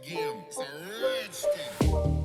again. It's a redskin.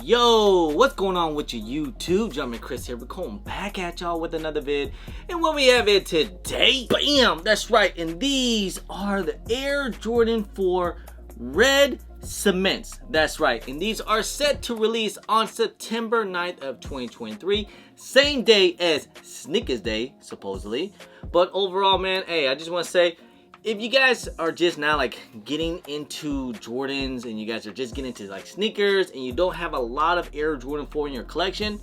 Yo, what's going on with you YouTube? Jumpman Chris here. We're coming back at y'all with another vid. And what we have it today, bam, that's right. And these are the Air Jordan 4 red cements. That's right. And these are set to release on September 9th of 2023. Same day as Sneakers Day, supposedly. But overall, man, hey, I just want to say, if you guys are just now like getting into Jordans and you guys are just getting into like sneakers and you don't have a lot of Air Jordan 4 in your collection,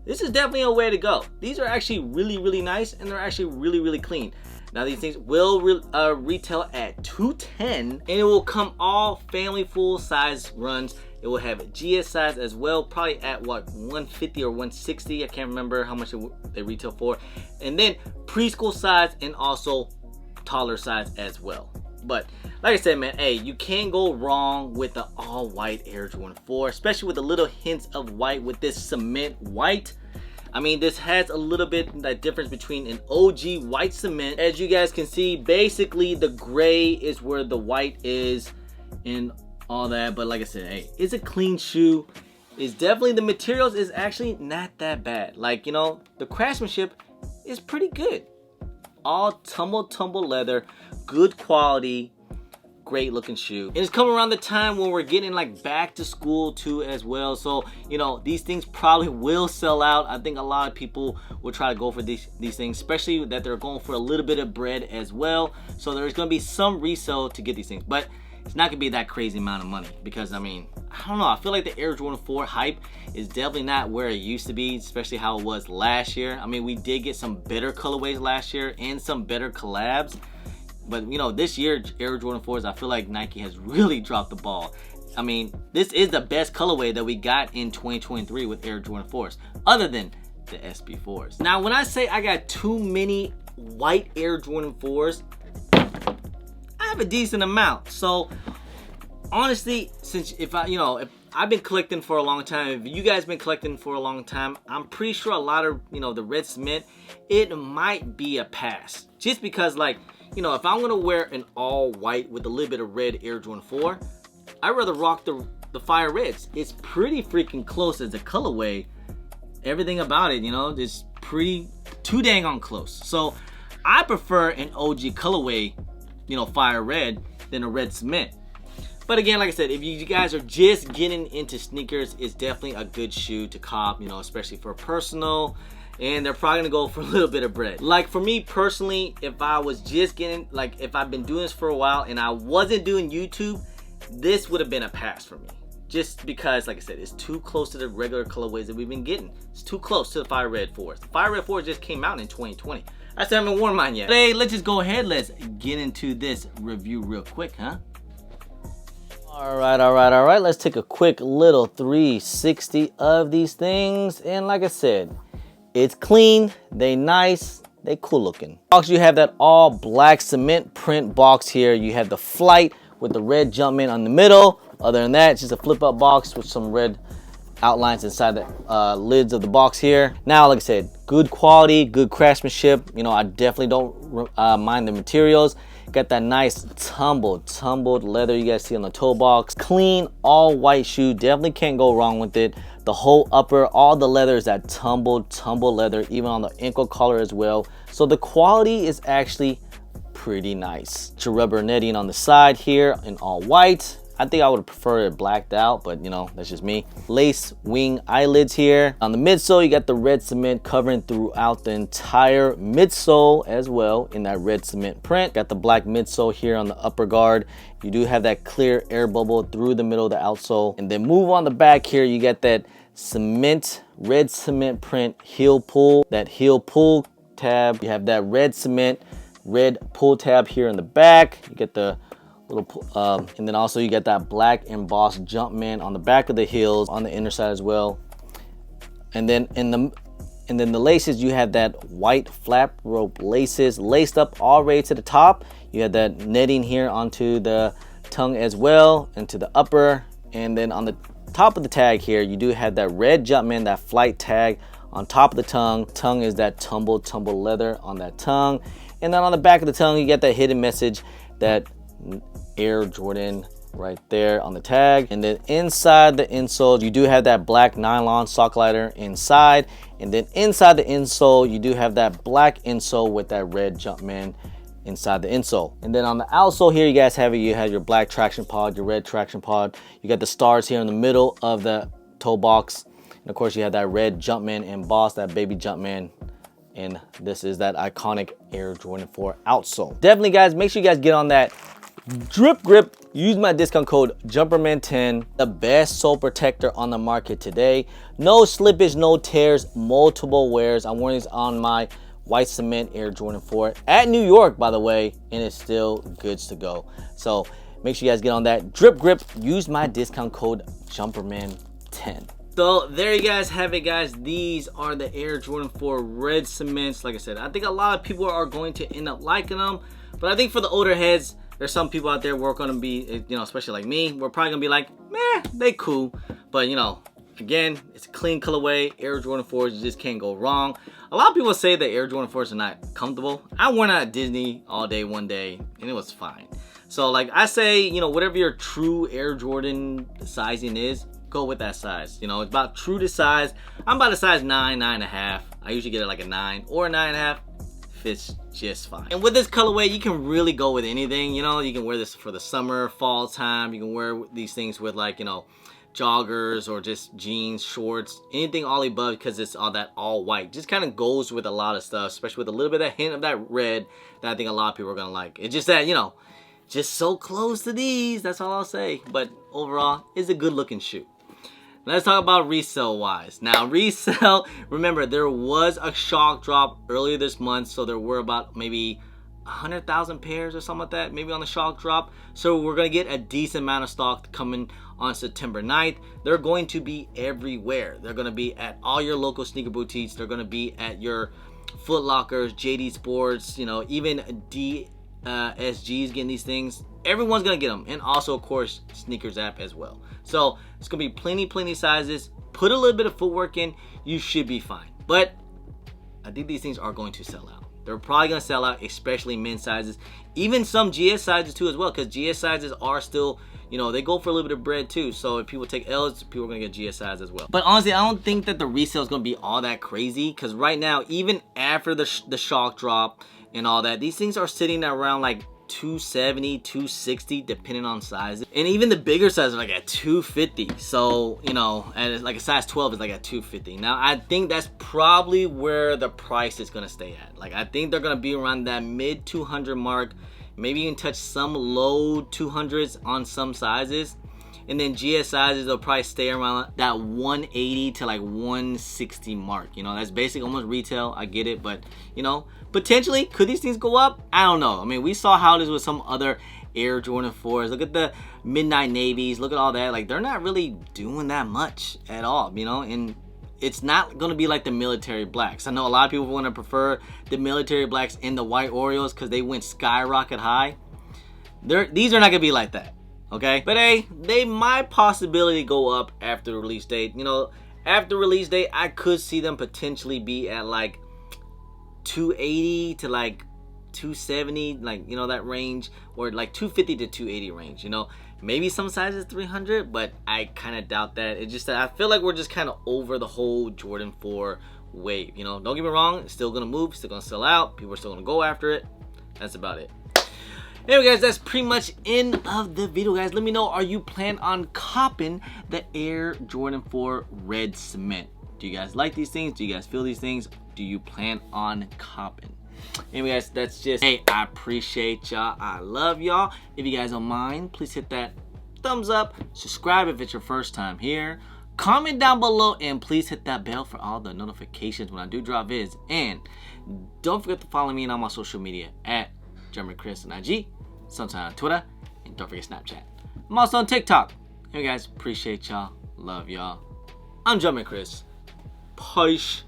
this is definitely a way to go. These are actually really nice and they're actually really clean. Now these things will retail at $210 and it will come all family full size runs. It will have a GS size as well, probably at what, 150 or 160. I can't remember how much they retail for. And then preschool size and also taller size as well. But like I said, man, hey, you can't go wrong with the all white Air Jordan 4, especially with the little hints of white with this cement white. I mean, this has a little bit that difference between an OG white cement. As you guys can see, basically the gray is where the white is and all that. But like I said, hey, it's a clean shoe. It's definitely, the materials is actually not that bad. Like, you know, the craftsmanship is pretty good. All tumble leather, good quality, great looking shoe. And it's coming around the time when we're getting like back to school too as well. So, you know, these things probably will sell out. I think a lot of people will try to go for these things, especially that they're going for a little bit of bread as well. So there's going to be some resale to get these things, but it's not going to be that crazy amount of money because, I mean, I don't know. I feel like the Air Jordan 4 hype is definitely not where it used to be, especially how it was last year. I mean, we did get some better colorways last year and some better collabs. But, you know, this year, Air Jordan 4s, I feel like Nike has really dropped the ball. I mean, this is the best colorway that we got in 2023 with Air Jordan 4s, other than the SB4s. Now, when I say I got too many white Air Jordan 4s, I have a decent amount. So honestly, since if I've been collecting for a long time, if you guys been collecting for a long time, I'm pretty sure a lot of, you know, the red cement, it might be a pass. Just because, like, you know, if I'm gonna wear an all white with a little bit of red Air Jordan 4, I'd rather rock the fire reds. It's pretty freaking close as a colorway. Everything about it, you know, is pretty too dang on close. So I prefer an OG colorway, you know, fire red, than a red cement. But again, like I said, if you guys are just getting into sneakers, it's definitely a good shoe to cop, you know, especially for personal, and they're probably gonna go for a little bit of bread. Like for me personally, if I was just getting, like, if I've been doing this for a while and I wasn't doing YouTube, this would have been a pass for me. Just because, like I said, it's too close to the regular colorways that we've been getting. It's too close to the Fire Red 4s. The Fire Red 4 just came out in 2020. I still haven't worn mine yet. Today, let's just go ahead. Let's get into this review real quick, huh? All right. Let's take a quick little 360 of these things. And like I said, it's clean, they nice, they cool looking. Box, you have that all black cement print box here. You have the Flight with the red Jumpman on the middle. Other than that, it's just a flip up box with some red outlines inside the lids of the box here. Now, like I said, good quality, good craftsmanship. You know, I definitely don't mind the materials. Got that nice tumbled leather you guys see on the toe box. Clean, all white shoe. Definitely can't go wrong with it. The whole upper, all the leather is that tumbled leather, even on the ankle collar as well. So the quality is actually pretty nice. Your rubber netting on the side here in all white. I think I would prefer it blacked out, but you know, that's just me. Lace wing eyelids here. On the midsole, you got the red cement covering throughout the entire midsole as well in that red cement print. Got the black midsole here on the upper guard. You do have that clear air bubble through the middle of the outsole. And then move on the back here, you got that cement, red cement print heel pull, that heel pull tab. You have that red cement, red pull tab here in the back. You get the little, and then also you get that black embossed Jumpman on the back of the heels on the inner side as well. And then the laces, you have that white flap rope laces laced up all the way to the top. You have that netting here onto the tongue as well, and to the upper. And then on the top of the tag here, you do have that red Jumpman, that flight tag on top of the tongue. Tongue is that tumble leather on that tongue. And then on the back of the tongue, you get that hidden message, that Air Jordan right there on the tag. And then inside the insole, you do have that black nylon sock liner inside. And then inside the insole, you do have that black insole with that red Jumpman inside the insole. And then on the outsole here, you guys have it. You have your black traction pod, your red traction pod. You got the stars here in the middle of the toe box. And of course, you have that red Jumpman embossed, that baby Jumpman. And this is that iconic Air Jordan 4 outsole. Definitely, guys, make sure you guys get on that drip grip. Use my discount code JUMPERMAN10, the best sole protector on the market today. No slippage, no tears, multiple wears. I'm wearing this on my white cement Air Jordan 4 at New York, by the way, and it's still good to go. So make sure you guys get on that drip grip. Use my discount code JUMPERMAN10. So there you guys have it, guys. These are the Air Jordan 4 red cements. Like I said, I think a lot of people are going to end up liking them, but I think for the older heads, there's some people out there who are going to be, you know, especially like me, we're probably going to be like, meh, they cool. But, you know, again, it's a clean colorway. Air Jordan 4s, you just can't go wrong. A lot of people say that Air Jordan 4s are not comfortable. I wore it at Disney all day one day, and it was fine. So, like I say, you know, whatever your true Air Jordan sizing is, go with that size. You know, it's about true to size. I'm about a size 9, 9.5. I usually get it like a 9 or a 9.5. Fits just fine. And with this colorway, you can really go with anything. You know, you can wear this for the summer, fall time. You can wear these things with, like, you know, joggers or just jeans, shorts, anything all above, because it's all that all white. Just kind of goes with a lot of stuff, especially with a little bit of hint of that red that I think a lot of people are gonna like. It's just that, you know, just so close to these. That's all I'll say. But overall, it's a good looking shoe. Let's talk about resale wise. Now, resale, remember, there was a shock drop earlier this month, so there were about maybe 100,000 pairs or something like that, maybe on the shock drop. So we're gonna get a decent amount of stock coming on September 9th. They're going to be everywhere. They're gonna be at all your local sneaker boutiques. They're gonna be at your Foot Lockers, JD Sports, you know, even DSG's getting these things. Everyone's gonna get them, and also, of course, Sneakers app as well. So it's gonna be plenty sizes. Put a little bit of footwork in, you should be fine. But I think these things are going to sell out. They're probably gonna sell out, especially men's sizes, even some GS sizes too as well, because GS sizes are still, you know, they go for a little bit of bread too. So if people take L's, people are gonna get GS size as well. But honestly, I don't think that the resale is gonna be all that crazy, because right now, even after the shock drop and all that, these things are sitting around like 270, 260, depending on sizes. And even the bigger sizes are like at 250. So, you know, and like a size 12 is like at 250. Now, I think that's probably where the price is gonna stay at. Like, I think they're gonna be around that mid 200 mark. Maybe you can touch some low 200s on some sizes. And then GS sizes, they'll probably stay around that 180 to like 160 mark. You know, that's basically almost retail. I get it, but, you know, potentially, could these things go up? I don't know. I mean, we saw how it is with some other Air Jordan 4s. Look at the Midnight Navies. Look at all that. Like, they're not really doing that much at all, you know? And it's not going to be like the military blacks. I know a lot of people want to prefer the military blacks and the white Oreos because they went skyrocket high. These are not going to be like that. Okay, but hey, they might possibility go up after the release date. You know, after release date, I could see them potentially be at like 280 to like 270, like, you know, that range, or like 250 to 280 range. You know, maybe some sizes 300, but I kind of doubt that. It's just that I feel like we're just kind of over the whole Jordan 4 wave. You know, don't get me wrong, it's still gonna move, still gonna sell out, people are still gonna go after it. That's about it. Anyway, guys, that's pretty much end of the video, guys. Let me know, are you planning on copping the Air Jordan 4 red cement? Do you guys like these things? Do you guys feel these things? Do you plan on copping? Anyway, guys, that's just, hey, I appreciate y'all. I love y'all. If you guys don't mind, please hit that thumbs up. Subscribe if it's your first time here. Comment down below and please hit that bell for all the notifications when I do drop vids. And don't forget to follow me on all my social media at German Chris on IG, sometime on Twitter, and don't forget Snapchat. I'm also on TikTok. Anyway, guys, appreciate y'all. Love y'all. I'm German Chris. Peace.